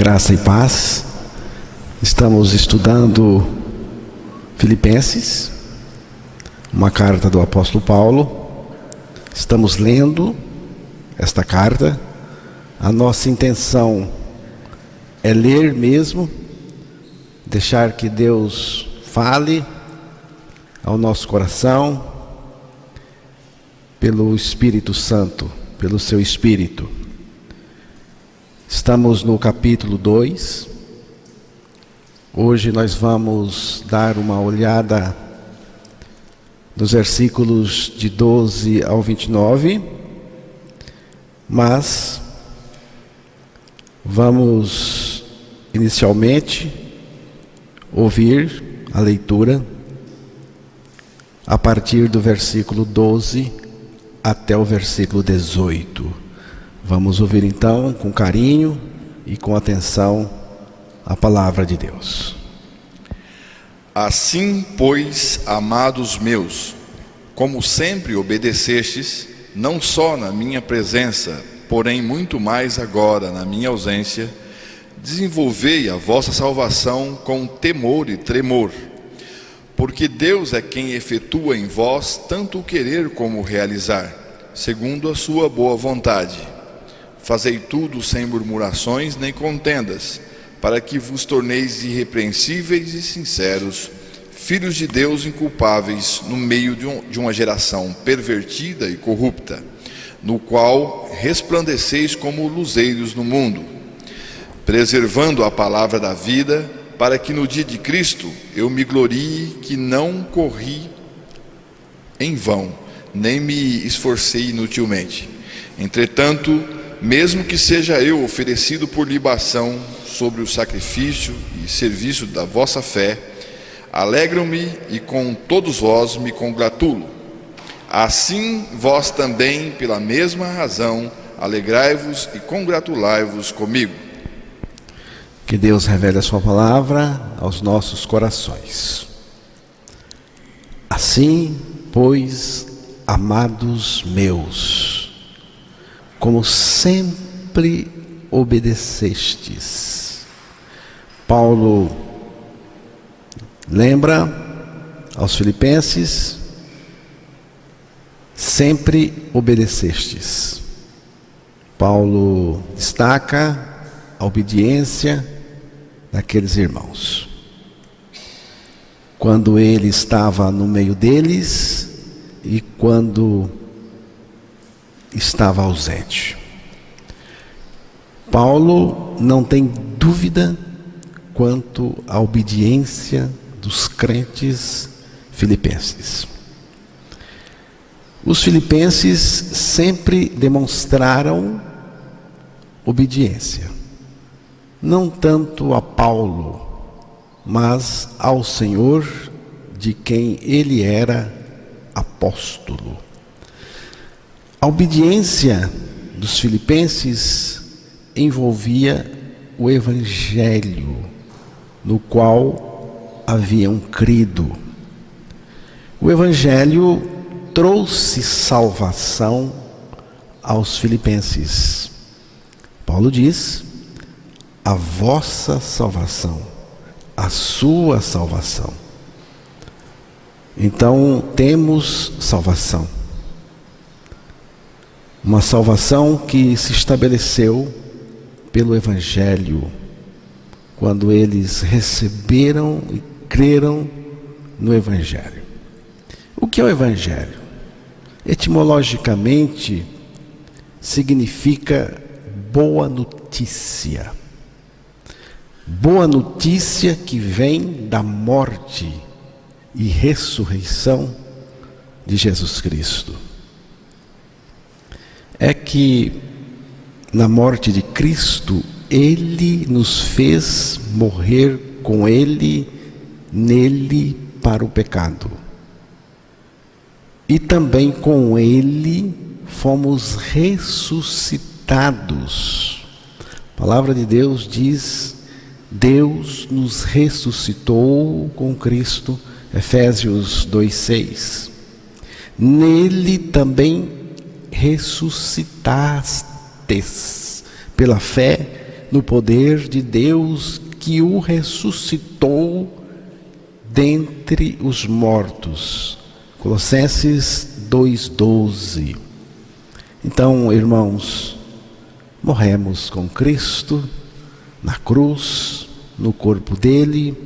Graça e paz. Estamos estudando Filipenses, uma carta do apóstolo Paulo. Estamos lendo esta carta. A nossa intenção é ler mesmo, deixar que Deus fale ao nosso coração pelo Espírito Santo, pelo seu Espírito. Estamos no capítulo 2. Hoje nós vamos dar uma olhada nos versículos de 12 ao 29, mas vamos inicialmente ouvir a leitura a partir do versículo 12 até o versículo 18. Vamos ouvir então com carinho e com atenção a palavra de Deus. Assim, pois, amados meus, como sempre obedecestes, não só na minha presença, porém muito mais agora na minha ausência, desenvolvei a vossa salvação com temor e tremor, porque Deus é quem efetua em vós tanto o querer como o realizar, segundo a sua boa vontade. Fazei tudo sem murmurações nem contendas, para que vos torneis irrepreensíveis e sinceros, filhos de Deus inculpáveis no meio de uma geração pervertida e corrupta, no qual resplandeceis como luzeiros no mundo, preservando a palavra da vida, para que no dia de Cristo eu me glorie que não corri em vão, nem me esforcei inutilmente. Entretanto, mesmo que seja eu oferecido por libação sobre o sacrifício e serviço da vossa fé, alegram-me e com todos vós me congratulo. Assim vós também, pela mesma razão, alegrai-vos e congratulai-vos comigo. Que Deus revele a sua palavra aos nossos corações. Assim, pois, amados meus, como sempre obedecestes. Paulo lembra aos filipenses: sempre obedecestes. Paulo destaca a obediência daqueles irmãos. Quando ele estava no meio deles e quando estava ausente. Paulo não tem dúvida quanto à obediência dos crentes filipenses. Os filipenses sempre demonstraram obediência, não tanto a Paulo, mas ao Senhor, de quem ele era apóstolo. A obediência dos filipenses envolvia o evangelho no qual haviam crido. O evangelho trouxe salvação aos filipenses. Paulo diz: a vossa salvação, a sua salvação. Então temos salvação. Uma salvação que se estabeleceu pelo Evangelho, quando eles receberam e creram no Evangelho. O que é o Evangelho? Etimologicamente, significa boa notícia. Boa notícia que vem da morte e ressurreição de Jesus Cristo. É que na morte de Cristo, Ele nos fez morrer com Ele, nele, para o pecado. E também com Ele fomos ressuscitados. A palavra de Deus diz: Deus nos ressuscitou com Cristo, Efésios 2:6. Nele também ressuscitastes, pela fé no poder de Deus que o ressuscitou dentre os mortos. Colossenses 2:12. Então, irmãos, morremos com Cristo na cruz, no corpo dele,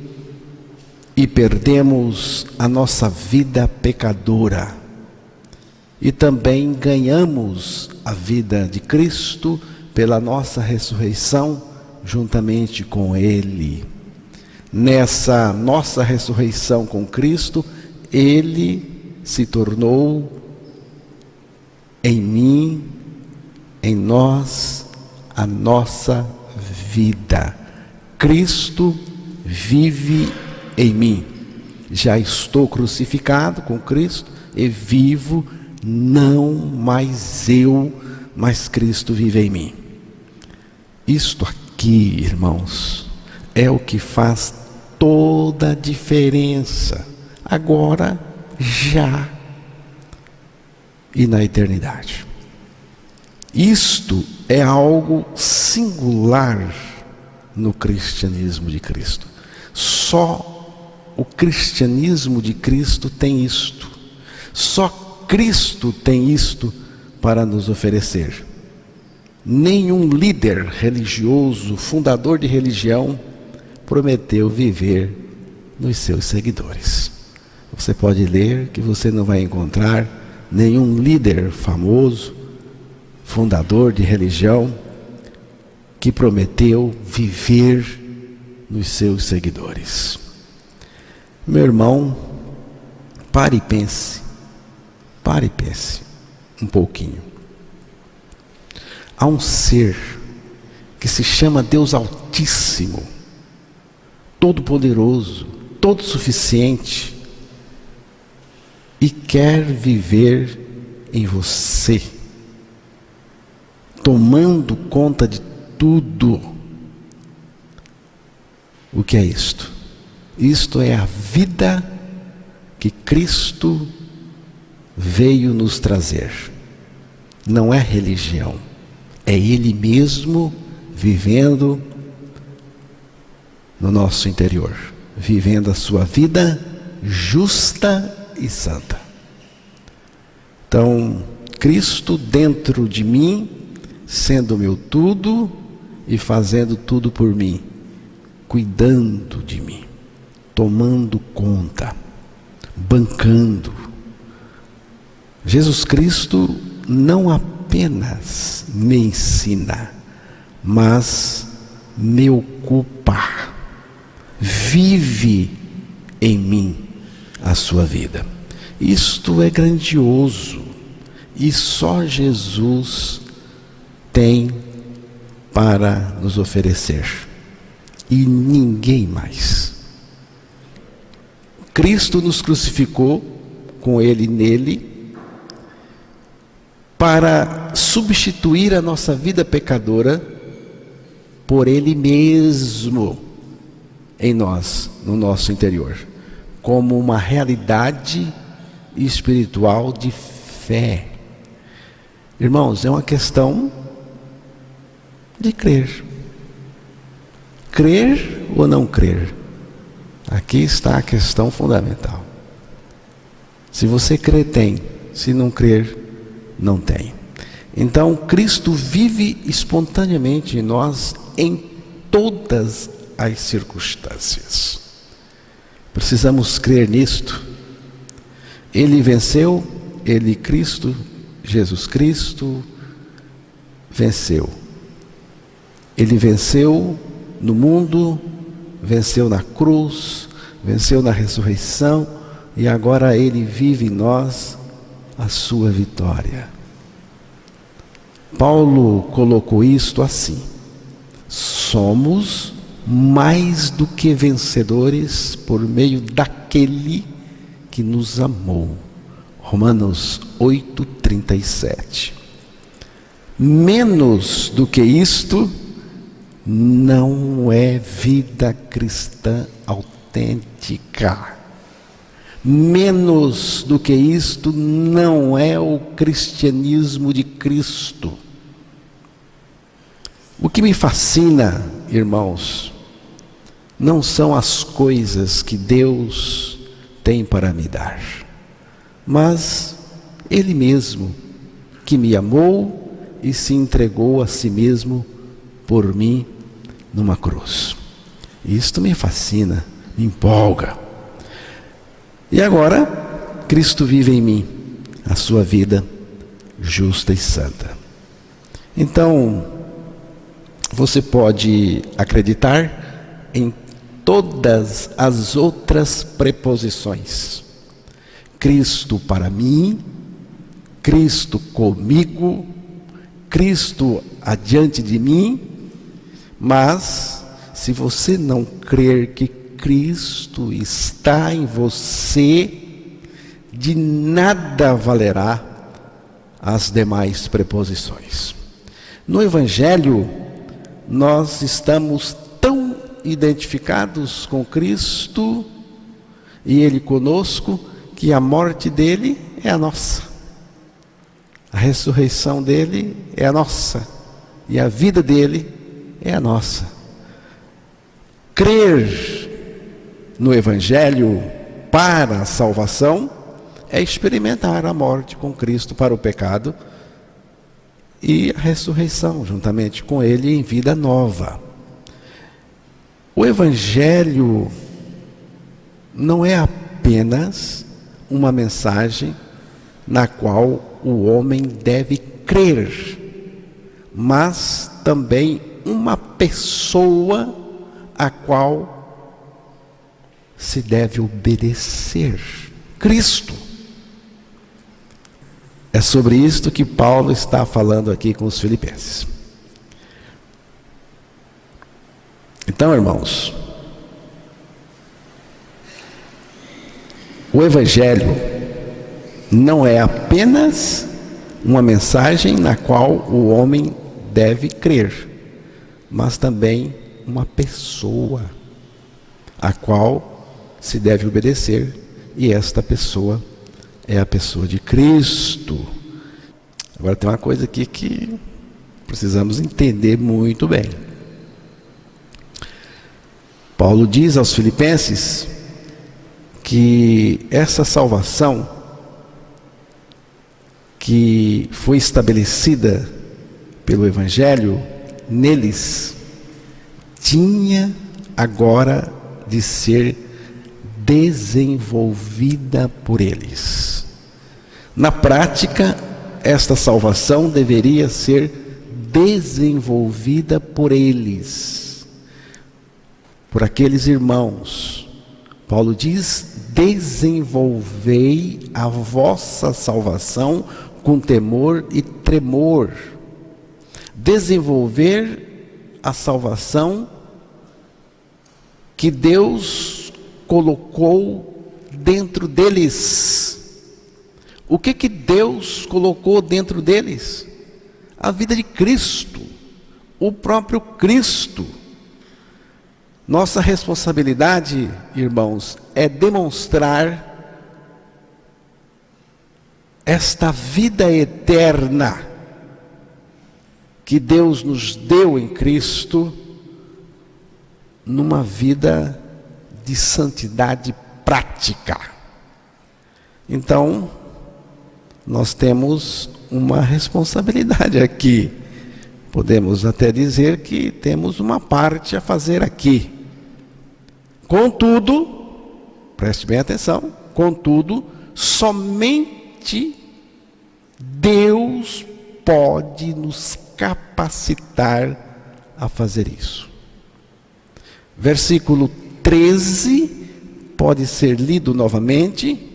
e perdemos a nossa vida pecadora. E também ganhamos a vida de Cristo pela nossa ressurreição juntamente com ele. Nessa nossa ressurreição com Cristo, ele se tornou em mim, em nós, a nossa vida. Cristo vive em mim. Já estou crucificado com Cristo e vivo, não mais eu, mas Cristo vive em mim. Isto aqui, irmãos, é o que faz toda a diferença, agora, já e na eternidade. Isto é algo singular no cristianismo de Cristo. Só o cristianismo de Cristo tem isto. Só Cristo tem isto para nos oferecer. Nenhum líder religioso, fundador de religião, prometeu viver nos seus seguidores. Você pode ler que você não vai encontrar nenhum líder famoso, fundador de religião, que prometeu viver nos seus seguidores. Meu irmão, pare e pense um pouquinho. Há um ser que se chama Deus Altíssimo, Todo-Poderoso, Todo-Suficiente, e quer viver em você, tomando conta de tudo. O que é isto? Isto é a vida que Cristo veio nos trazer. Não é religião, é Ele mesmo vivendo no nosso interior, vivendo a sua vida justa e santa. Então, Cristo dentro de mim, sendo meu tudo e fazendo tudo por mim, cuidando de mim, tomando conta, bancando. Jesus Cristo não apenas me ensina, mas me ocupa, vive em mim a sua vida. Isto é grandioso e só Jesus tem para nos oferecer e ninguém mais. Cristo nos crucificou com Ele nele para substituir a nossa vida pecadora por Ele mesmo em nós, no nosso interior, como uma realidade espiritual de fé. Irmãos, é uma questão de crer. Crer ou não crer? Aqui está a questão fundamental. Se você crer, tem. Se não crer, não tem. Então, Cristo vive espontaneamente em nós em todas as circunstâncias. Precisamos crer nisto. Ele venceu, Ele, Cristo, Jesus Cristo, venceu. Ele venceu no mundo, venceu na cruz, venceu na ressurreição, e agora Ele vive em nós a sua vitória. Paulo colocou isto assim: somos mais do que vencedores por meio daquele que nos amou. Romanos 8:37. Menos do que isto não é vida cristã autêntica. Menos do que isto não é o cristianismo de Cristo. O que me fascina, irmãos, não são as coisas que Deus tem para me dar, mas Ele mesmo, que me amou e se entregou a si mesmo por mim numa cruz. Isto me fascina, me empolga. E agora, Cristo vive em mim, a sua vida justa e santa. Então, você pode acreditar em todas as outras preposições. Cristo para mim, Cristo comigo, Cristo adiante de mim, mas se você não crer que Cristo está em você, de nada valerá as demais preposições. No Evangelho, nós estamos tão identificados com Cristo e Ele conosco, que a morte dele é a nossa, a ressurreição dele é a nossa, e a vida dele é a nossa. Crer no Evangelho para a salvação é experimentar a morte com Cristo para o pecado e a ressurreição juntamente com Ele em vida nova. O Evangelho não é apenas uma mensagem na qual o homem deve crer, mas também uma pessoa a qual se deve obedecer: Cristo. É sobre isto que Paulo está falando aqui com os filipenses. Então, irmãos, o Evangelho não é apenas uma mensagem na qual o homem deve crer, mas também uma pessoa a qual se deve obedecer, e esta pessoa é a pessoa de Cristo. Agora tem uma coisa aqui que precisamos entender muito bem. Paulo diz aos filipenses que essa salvação que foi estabelecida pelo Evangelho neles tinha agora de ser desenvolvida por eles. Na prática, esta salvação deveria ser desenvolvida por eles, por aqueles irmãos. Paulo diz: desenvolvei a vossa salvação com temor e tremor. Desenvolver a salvação que Deus colocou dentro deles. O que Deus colocou dentro deles? A vida de Cristo, o próprio Cristo. Nossa responsabilidade, irmãos, é demonstrar esta vida eterna que Deus nos deu em Cristo, numa vida de santidade prática. Então, nós temos uma responsabilidade aqui. Podemos até dizer que temos uma parte a fazer aqui. Contudo, preste bem atenção, contudo, somente Deus pode nos capacitar a fazer isso. Versículo 13 pode ser lido novamente.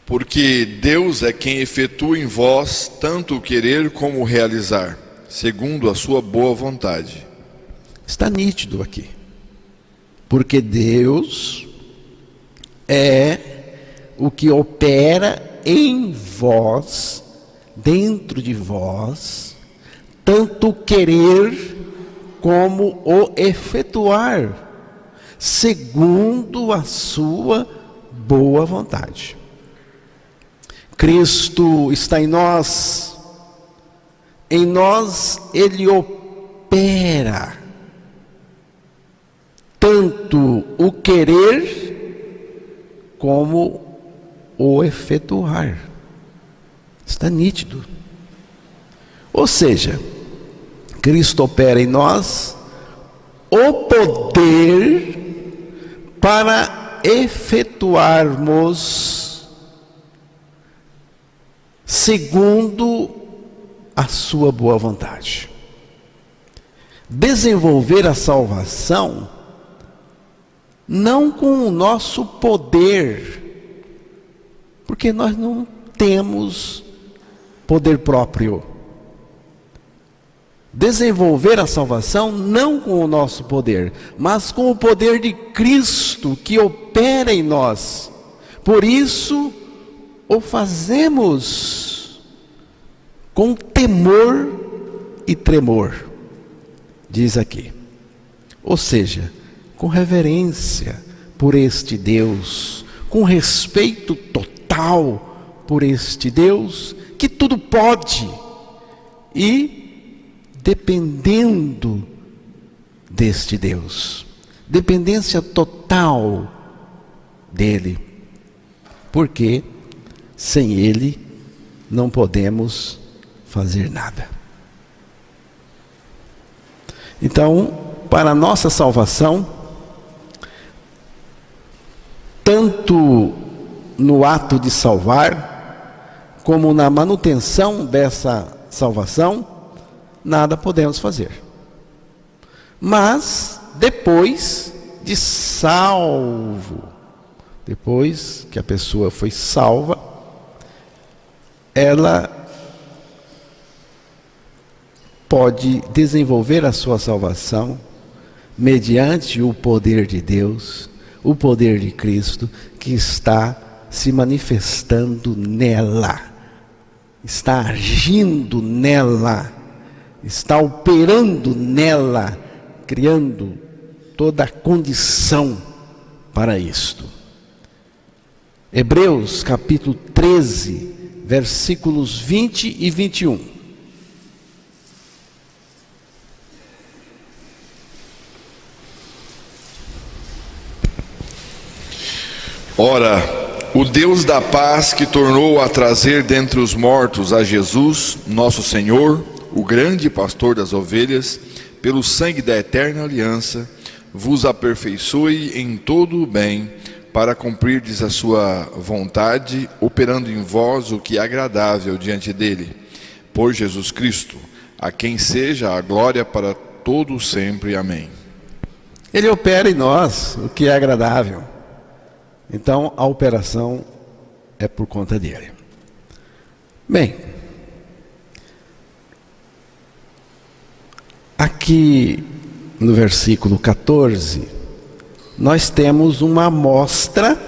Porque Deus é quem efetua em vós tanto o querer como o realizar, segundo a sua boa vontade. Está nítido aqui. Porque Deus é o que opera em vós, dentro de vós, tanto o querer como o efetuar, segundo a sua boa vontade. Cristo está em nós, em nós ele opera tanto o querer como o efetuar. Está nítido. Ou seja, Cristo opera em nós o poder para efetuarmos segundo a sua boa vontade. Desenvolver a salvação não com o nosso poder, porque nós não temos poder próprio. Desenvolver a salvação não com o nosso poder, mas com o poder de Cristo que opera em nós. Por isso, o fazemos com temor e tremor, diz aqui. Ou seja, com reverência por este Deus, com respeito total por este Deus, que tudo pode, e dependendo deste Deus, dependência total dele, porque sem ele não podemos fazer nada. Então, para a nossa salvação, tanto no ato de salvar, como na manutenção dessa salvação, nada podemos fazer. Mas, depois de salvo, depois que a pessoa foi salva, ela pode desenvolver a sua salvação mediante o poder de Deus, o poder de Cristo, que está se manifestando nela, está agindo nela, está operando nela, criando toda a condição para isto. Hebreus capítulo 13, versículos 20 e 21. Ora, o Deus da paz, que tornou a trazer dentre os mortos a Jesus, nosso Senhor, o grande pastor das ovelhas, pelo sangue da eterna aliança, vos aperfeiçoe em todo o bem, para cumprirdes a sua vontade, operando em vós o que é agradável diante dele, por Jesus Cristo, a quem seja a glória para todo sempre. Amém. Ele opera em nós o que é agradável. Então, a operação é por conta dele. Bem, aqui no versículo 14, nós temos uma amostra,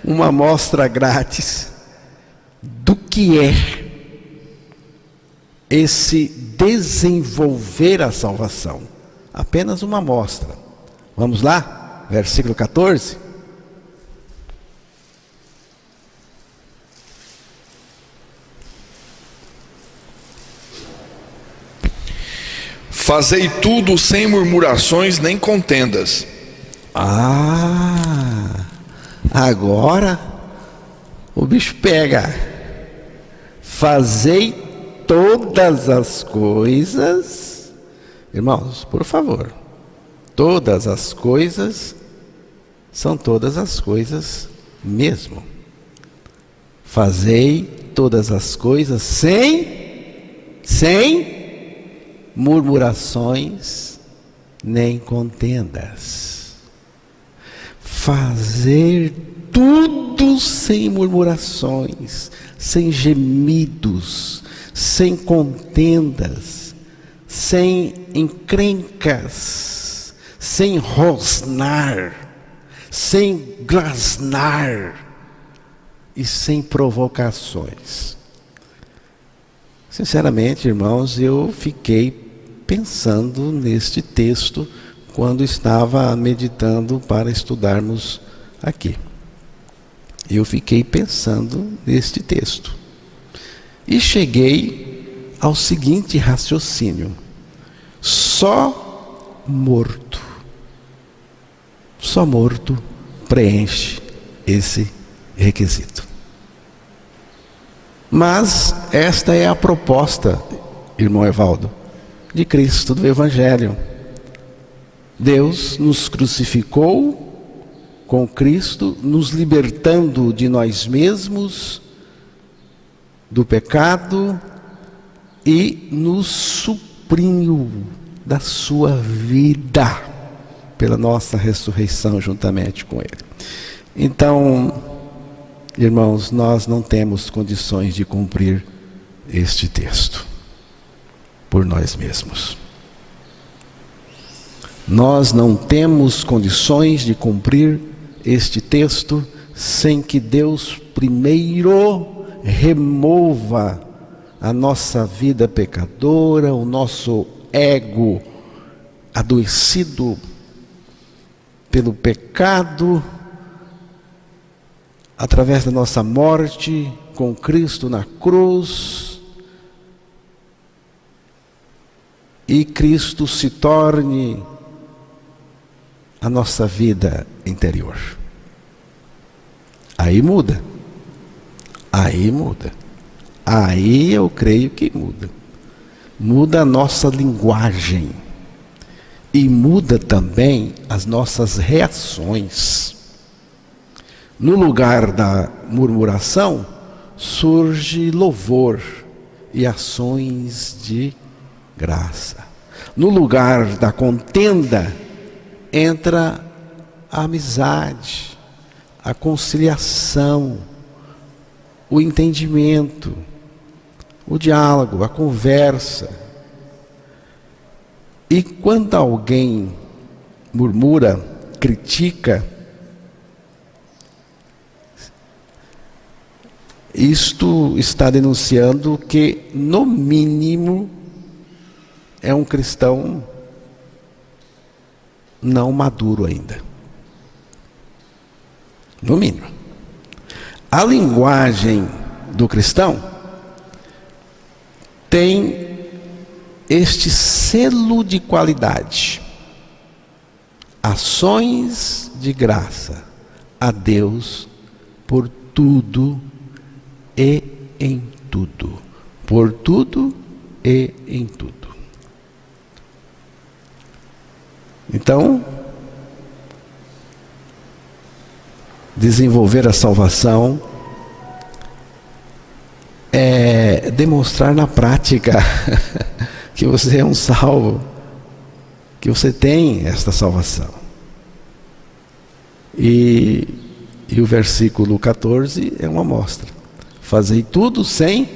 uma amostra grátis do que é esse desenvolver a salvação. Apenas uma amostra. Vamos lá? Versículo 14. Fazei tudo sem murmurações nem contendas. Agora o bicho pega. Fazei todas as coisas, irmãos, por favor, todas as coisas são todas as coisas mesmo. Fazei todas as coisas sem murmurações nem contendas. Fazer tudo sem murmurações, sem gemidos, sem contendas, sem encrencas, sem rosnar, sem grasnar e sem provocações. Sinceramente, irmãos, eu fiquei pensando neste texto quando estava meditando para estudarmos aqui. Eu fiquei pensando neste texto. E cheguei ao seguinte raciocínio: só morto preenche esse requisito. Mas esta é a proposta, irmão Evaldo, de Cristo, do Evangelho. Deus nos crucificou com Cristo, nos libertando de nós mesmos, do pecado, e nos supriu da sua vida pela nossa ressurreição juntamente com Ele. Então, irmãos, nós não temos condições de cumprir este texto por nós mesmos. Nós não temos condições de cumprir este texto sem que Deus primeiro remova a nossa vida pecadora, o nosso ego adoecido pelo pecado, através da nossa morte com Cristo na cruz, e Cristo se torne a nossa vida interior. Aí muda. Aí eu creio que muda. Muda a nossa linguagem. E muda também as nossas reações. No lugar da murmuração, surge louvor e ações de graça. No lugar da contenda, entra a amizade, a conciliação, o entendimento, o diálogo, a conversa. E quando alguém murmura, critica, isto está denunciando que, no mínimo, é um cristão não maduro ainda. No mínimo. A linguagem do cristão tem este selo de qualidade: ações de graça a Deus por tudo e em tudo. Por tudo e em tudo. Então, desenvolver a salvação é demonstrar na prática que você é um salvo, que você tem esta salvação. E o versículo 14 é uma amostra: fazei tudo sem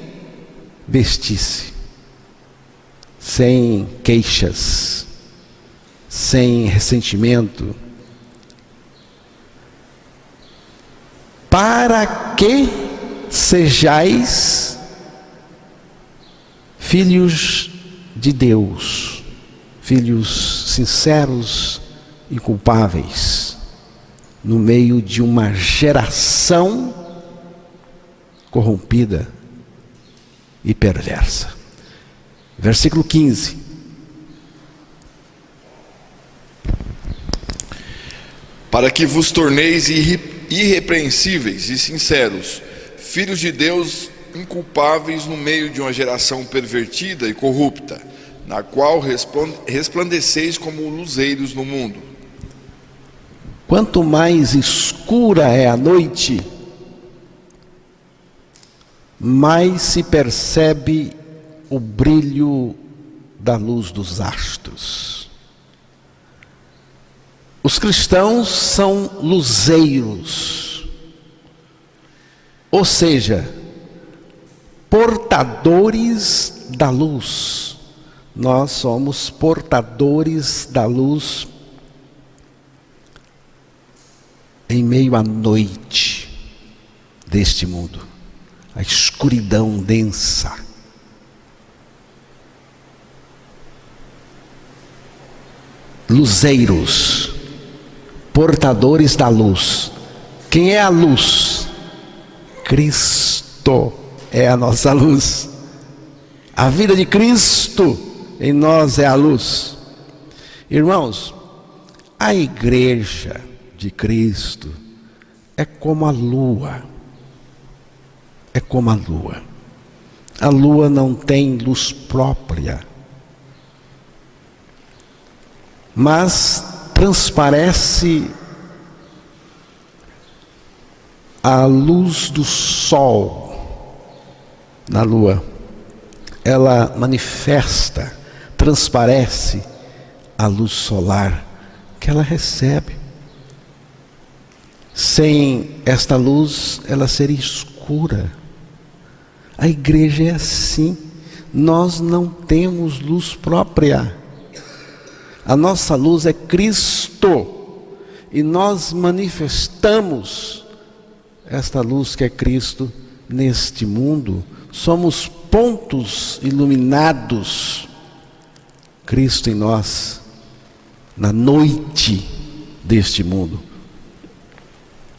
vestice, sem queixas, sem ressentimento, para que sejais filhos de Deus, filhos sinceros e culpáveis, no meio de uma geração corrompida e perversa. Versículo 15. Para que vos torneis irrepreensíveis e sinceros, filhos de Deus inculpáveis no meio de uma geração pervertida e corrupta, na qual resplandeceis como luzeiros no mundo. Quanto mais escura é a noite, mais se percebe o brilho da luz dos astros. Os cristãos são luzeiros, ou seja, portadores da luz. Nós somos portadores da luz em meio à noite deste mundo, a escuridão densa. Luzeiros, portadores da luz. Quem é a luz? Cristo é a nossa luz. A vida de Cristo em nós é a luz. Irmãos, a igreja de Cristo é como a lua. É como a lua. A lua não tem luz própria, mas transparece a luz do sol na lua. Ela manifesta, transparece a luz solar que ela recebe. Sem esta luz, ela seria escura. A igreja é assim. Nós não temos luz própria. A nossa luz é Cristo. E nós manifestamos esta luz que é Cristo neste mundo. Somos pontos iluminados. Cristo em nós, na noite deste mundo.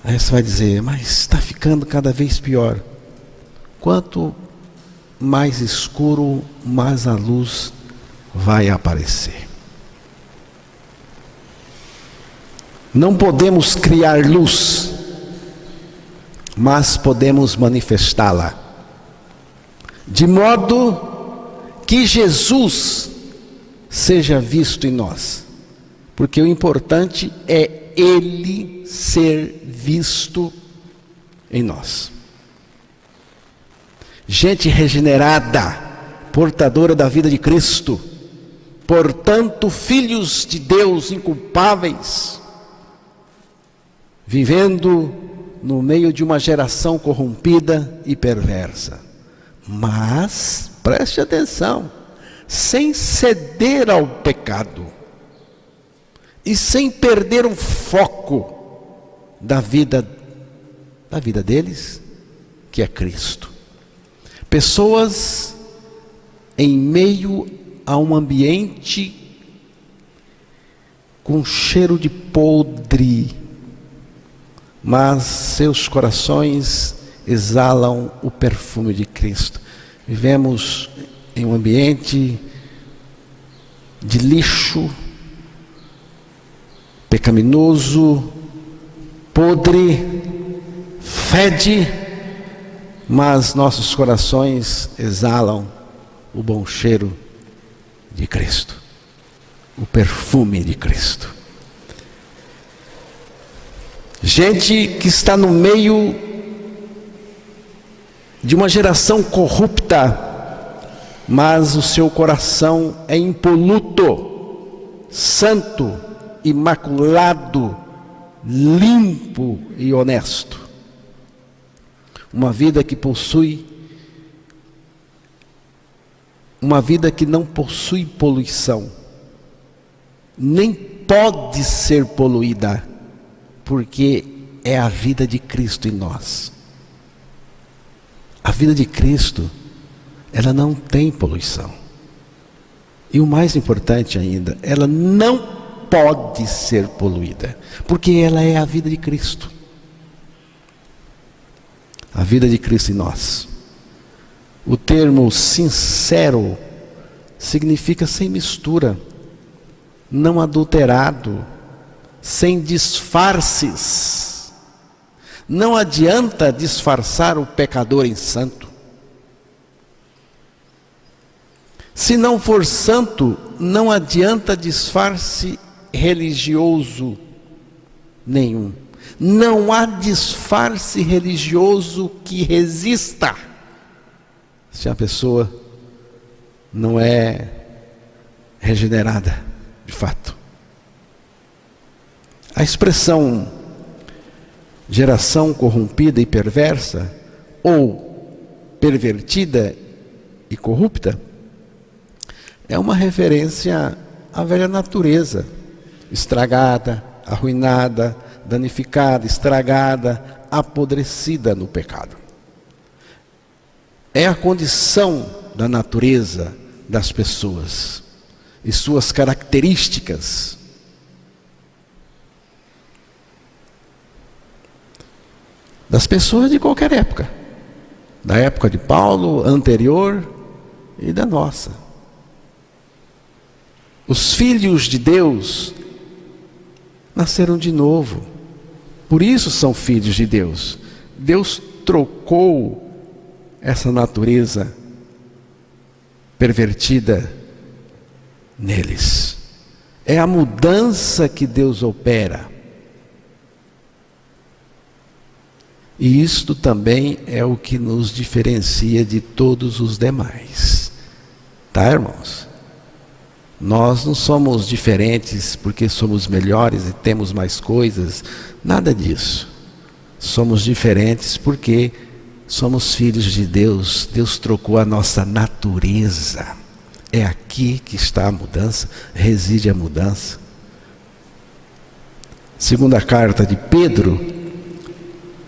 Aí você vai dizer, mas está ficando cada vez pior. Quanto mais escuro, mais a luz vai aparecer. Não podemos criar luz, mas podemos manifestá-la, de modo que Jesus seja visto em nós, porque o importante é Ele ser visto em nós. Gente regenerada, portadora da vida de Cristo, portanto, filhos de Deus inculpáveis, vivendo no meio de uma geração corrompida e perversa. Mas, preste atenção, sem ceder ao pecado e sem perder o foco da vida deles, que é Cristo. Pessoas em meio a um ambiente com cheiro de podre, mas seus corações exalam o perfume de Cristo. Vivemos em um ambiente de lixo, pecaminoso, podre, fede, mas nossos corações exalam o bom cheiro de Cristo, o perfume de Cristo. Gente que está no meio de uma geração corrupta, mas o seu coração é impoluto, santo, imaculado, limpo e honesto. Uma vida que não possui poluição, nem pode ser poluída, porque é a vida de Cristo em nós. A vida de Cristo, ela não tem poluição. E o mais importante ainda, ela não pode ser poluída, porque ela é a vida de Cristo. A vida de Cristo em nós. O termo sincero significa sem mistura, não adulterado, sem disfarces. Não adianta disfarçar o pecador em santo. Se não for santo, não adianta disfarce religioso nenhum. Não há disfarce religioso que resista, se a pessoa não é regenerada de fato. A expressão geração corrompida e perversa, ou pervertida e corrupta, é uma referência à velha natureza, estragada, arruinada, danificada, estragada, apodrecida no pecado. É a condição da natureza das pessoas e suas características. Das pessoas de qualquer época, da época de Paulo, anterior e da nossa. Os filhos de Deus nasceram de novo. Por isso são filhos de Deus. Deus trocou essa natureza pervertida neles. É a mudança que Deus opera. E isto também é o que nos diferencia de todos os demais. Tá, irmãos? Nós não somos diferentes porque somos melhores e temos mais coisas. Nada disso. Somos diferentes porque somos filhos de Deus. Deus trocou a nossa natureza. É aqui que está a mudança, reside a mudança. Segunda carta de Pedro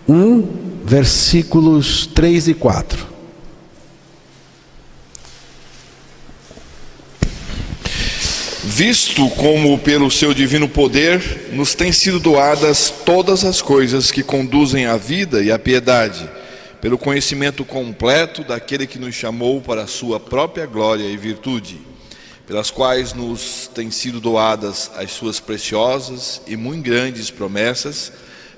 1, versículos 3 e 4. Visto como pelo seu divino poder nos têm sido doadas todas as coisas que conduzem à vida e à piedade, pelo conhecimento completo daquele que nos chamou para a sua própria glória e virtude, pelas quais nos têm sido doadas as suas preciosas e muito grandes promessas,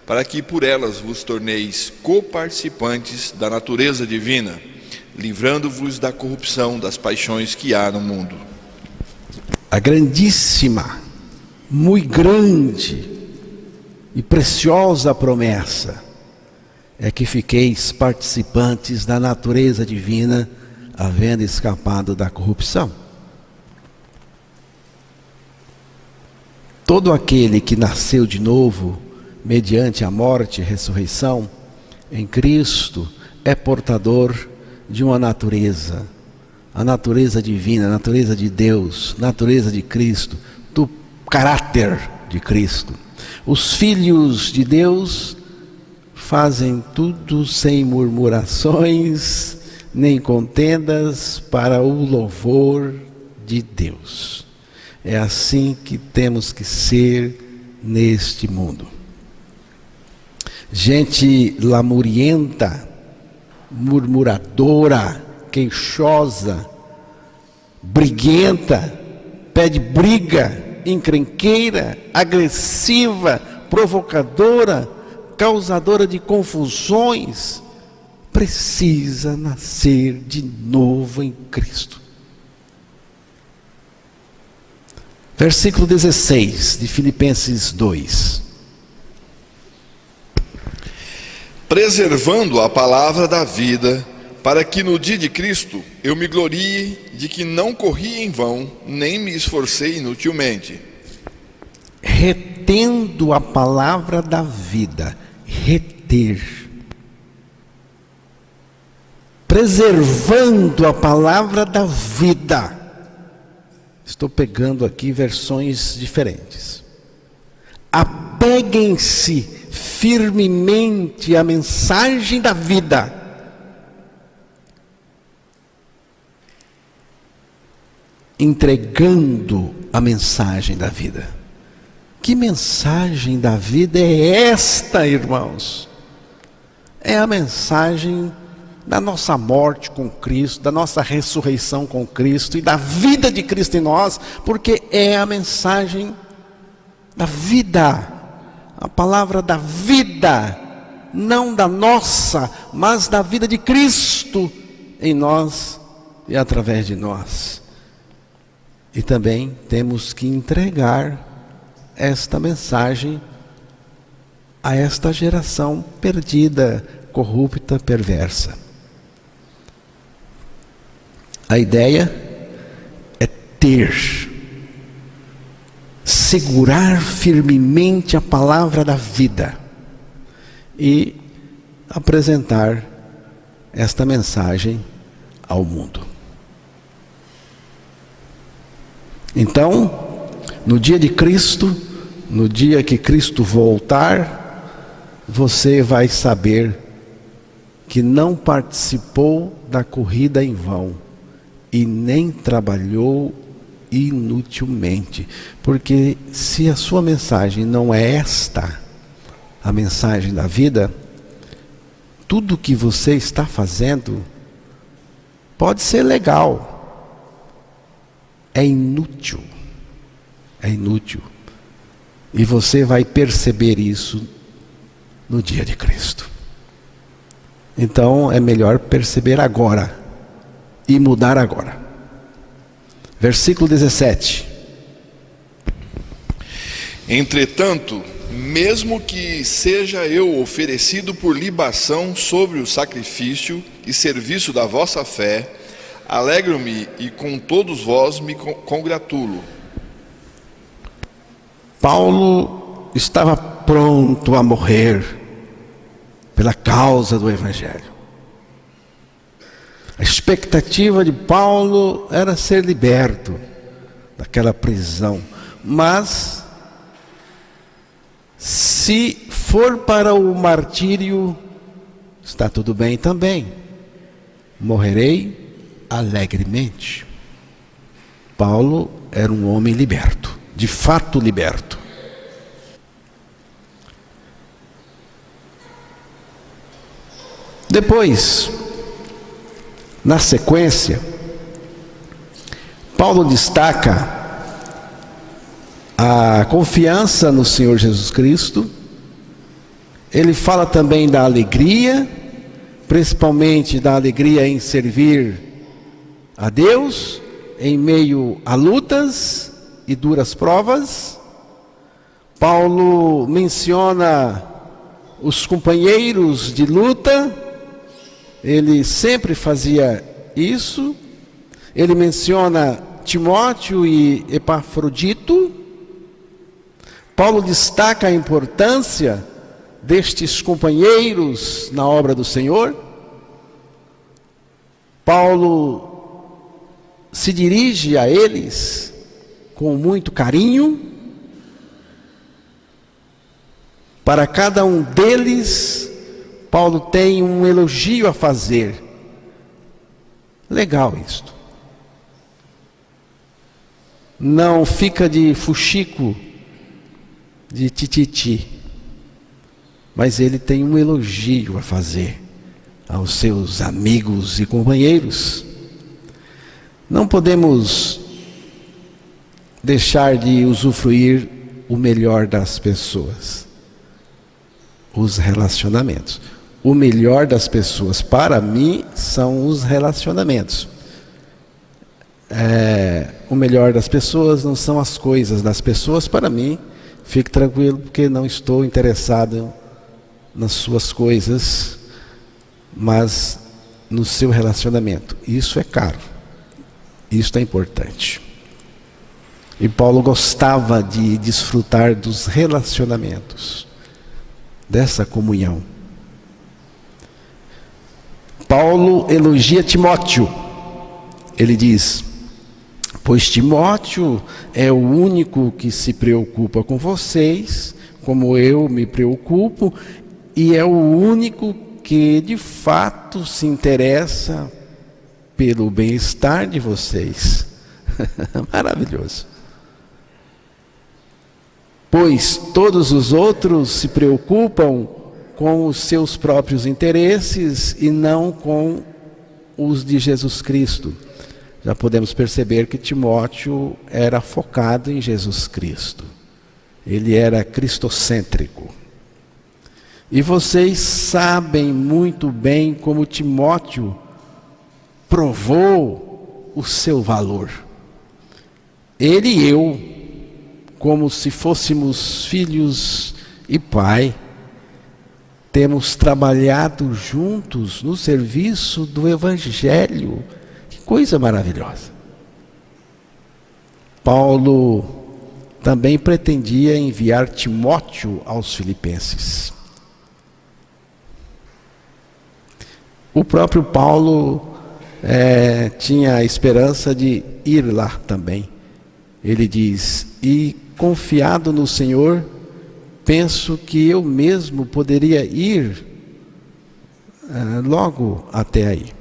para que por elas vos torneis coparticipantes da natureza divina, livrando-vos da corrupção das paixões que há no mundo. A grandíssima, muito grande e preciosa promessa é que fiqueis participantes da natureza divina, havendo escapado da corrupção. Todo aquele que nasceu de novo, mediante a morte e ressurreição, em Cristo, é portador de uma natureza, a natureza divina, a natureza de Deus, a natureza de Cristo, do caráter de Cristo. Os filhos de Deus fazem tudo sem murmurações, nem contendas, para o louvor de Deus. É assim que temos que ser neste mundo. Gente lamurienta, murmuradora, queixosa, briguenta, pede briga, encrenqueira, agressiva, provocadora, causadora de confusões, precisa nascer de novo em Cristo. Versículo 16 de Filipenses 2. Preservando a palavra da vida, para que no dia de Cristo eu me glorie de que não corri em vão, nem me esforcei inutilmente. Retendo a palavra da vida, reter. Preservando a palavra da vida. Estou pegando aqui versões diferentes. Apeguem-se firmemente à mensagem da vida. Entregando a mensagem da vida. Que mensagem da vida é esta, irmãos? É a mensagem da nossa morte com Cristo, da nossa ressurreição com Cristo e da vida de Cristo em nós, porque é a mensagem da vida, a palavra da vida, não da nossa, mas da vida de Cristo em nós e através de nós. E também temos que entregar esta mensagem a esta geração perdida, corrupta, perversa. A ideia é ter, segurar firmemente a palavra da vida e apresentar esta mensagem ao mundo. Então, no dia de Cristo, no dia que Cristo voltar, você vai saber que não participou da corrida em vão e nem trabalhou inutilmente. Porque se a sua mensagem não é esta, a mensagem da vida, tudo que você está fazendo pode ser legal, é inútil. É inútil. E você vai perceber isso no dia de Cristo. Então é melhor perceber agora e mudar agora. Versículo 17. Entretanto, mesmo que seja eu oferecido por libação sobre o sacrifício e serviço da vossa fé, alegro-me e com todos vós me congratulo. Paulo estava pronto a morrer pela causa do Evangelho. A expectativa de Paulo era ser liberto daquela prisão, mas se for para o martírio, está tudo bem também. Morrerei alegremente. Paulo era um homem liberto, de fato liberto. Depois, na sequência, Paulo destaca a confiança no Senhor Jesus Cristo. Ele fala também da alegria, principalmente da alegria em servir a Deus em meio a lutas e duras provas. Paulo menciona os companheiros de luta, ele sempre fazia isso. Ele menciona Timóteo e Epafrodito. Paulo destaca a importância destes companheiros na obra do Senhor. Paulo se dirige a eles com muito carinho. Para cada um deles, Paulo tem um elogio a fazer. Legal isto. Não fica de fuxico, de tititi, mas ele tem um elogio a fazer aos seus amigos e companheiros. Não podemos deixar de usufruir o melhor das pessoas, os relacionamentos. O melhor das pessoas para mim são os relacionamentos. O melhor das pessoas não são as coisas das pessoas para mim. Fique tranquilo, porque não estou interessado nas suas coisas, mas no seu relacionamento. Isso é caro, isso é importante. E Paulo gostava de desfrutar dos relacionamentos, dessa comunhão. Paulo elogia Timóteo. Ele diz: pois Timóteo é o único que se preocupa com vocês, como eu me preocupo, e é o único que de fato se interessa pelo bem-estar de vocês. Maravilhoso. Pois todos os outros se preocupam com os seus próprios interesses e não com os de Jesus Cristo. Já podemos perceber que Timóteo era focado em Jesus Cristo. Ele era cristocêntrico. E vocês sabem muito bem como Timóteo provou o seu valor. Ele e eu, como se fôssemos filhos e pai, temos trabalhado juntos no serviço do Evangelho. Que coisa maravilhosa. Paulo também pretendia enviar Timóteo aos Filipenses. O próprio Paulo tinha a esperança de ir lá também. Ele diz: e confiado no Senhor, penso que eu mesmo poderia ir logo até aí.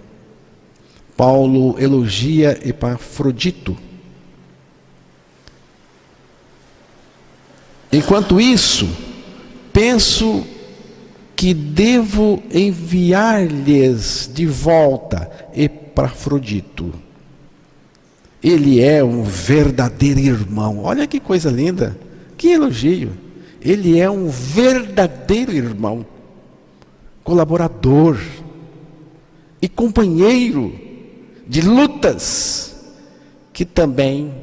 Paulo elogia Epafrodito. Enquanto isso, penso que devo enviar-lhes de volta Epafrodito. Ele é um verdadeiro irmão. Olha que coisa linda, que elogio. Ele é um verdadeiro irmão, colaborador e companheiro de lutas, que também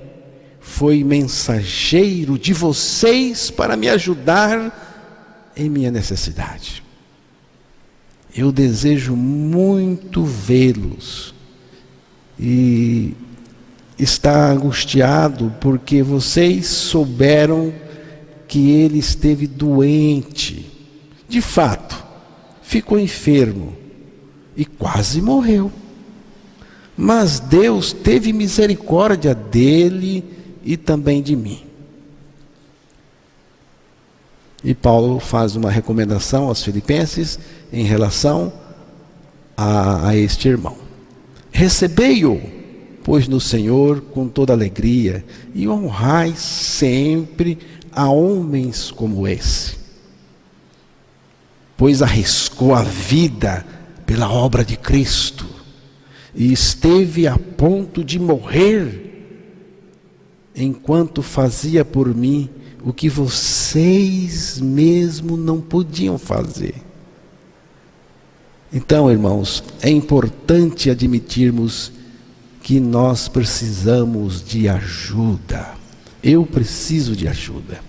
foi mensageiro de vocês para me ajudar em minha necessidade. Eu desejo muito vê-los e está angustiado porque vocês souberam que ele esteve doente. De fato, ficou enfermo e quase morreu. Mas Deus teve misericórdia dele e também de mim. E Paulo faz uma recomendação aos filipenses em relação a este irmão. Recebei-o, pois, no Senhor com toda alegria, e honrai sempre a homens como esse, pois arriscou a vida pela obra de Cristo, e esteve a ponto de morrer, enquanto fazia por mim o que vocês mesmo não podiam fazer. Então, irmãos, é importante admitirmos que nós precisamos de ajuda. Eu preciso de ajuda.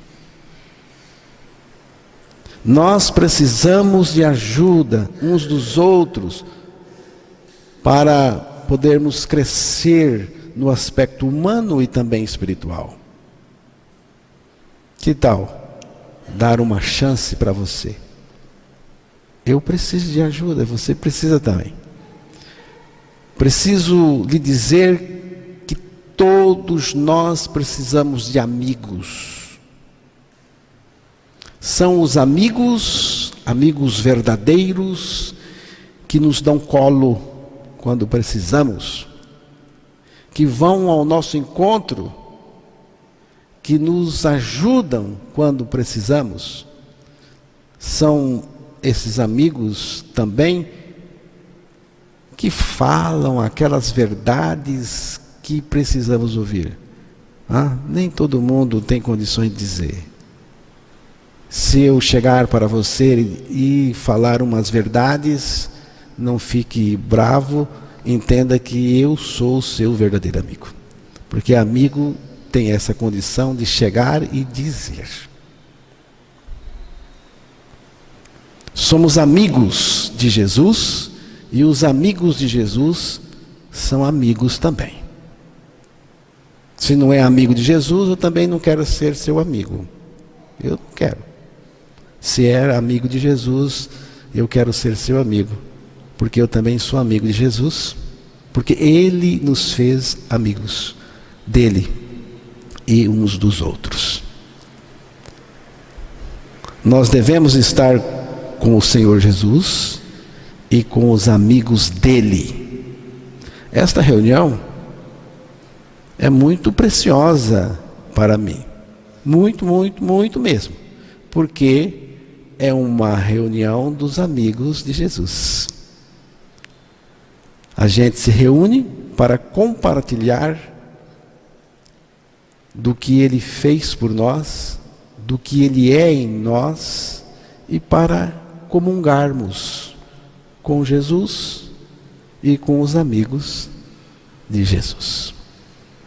Nós precisamos de ajuda uns dos outros para podermos crescer no aspecto humano e também espiritual. Que tal dar uma chance para você? Eu preciso de ajuda, você precisa também. Preciso lhe dizer que todos nós precisamos de amigos. São os amigos verdadeiros, que nos dão colo quando precisamos, que vão ao nosso encontro, que nos ajudam quando precisamos. São esses amigos também que falam aquelas verdades que precisamos ouvir. Nem todo mundo tem condições de dizer. Se eu chegar para você e falar umas verdades, não fique bravo, entenda que eu sou o seu verdadeiro amigo. Porque amigo tem essa condição de chegar e dizer. Somos amigos de Jesus, e os amigos de Jesus são amigos também. Se não é amigo de Jesus, eu também não quero ser seu amigo. Eu não quero. Se é amigo de Jesus, eu quero ser seu amigo, porque eu também sou amigo de Jesus, porque Ele nos fez amigos dele e uns dos outros. Nós devemos estar com o Senhor Jesus e com os amigos dele. Esta reunião é muito preciosa para mim, muito, muito, muito mesmo, porque é uma reunião dos amigos de Jesus. A gente se reúne para compartilhar do que Ele fez por nós, do que Ele é em nós, e para comungarmos com Jesus e com os amigos de Jesus.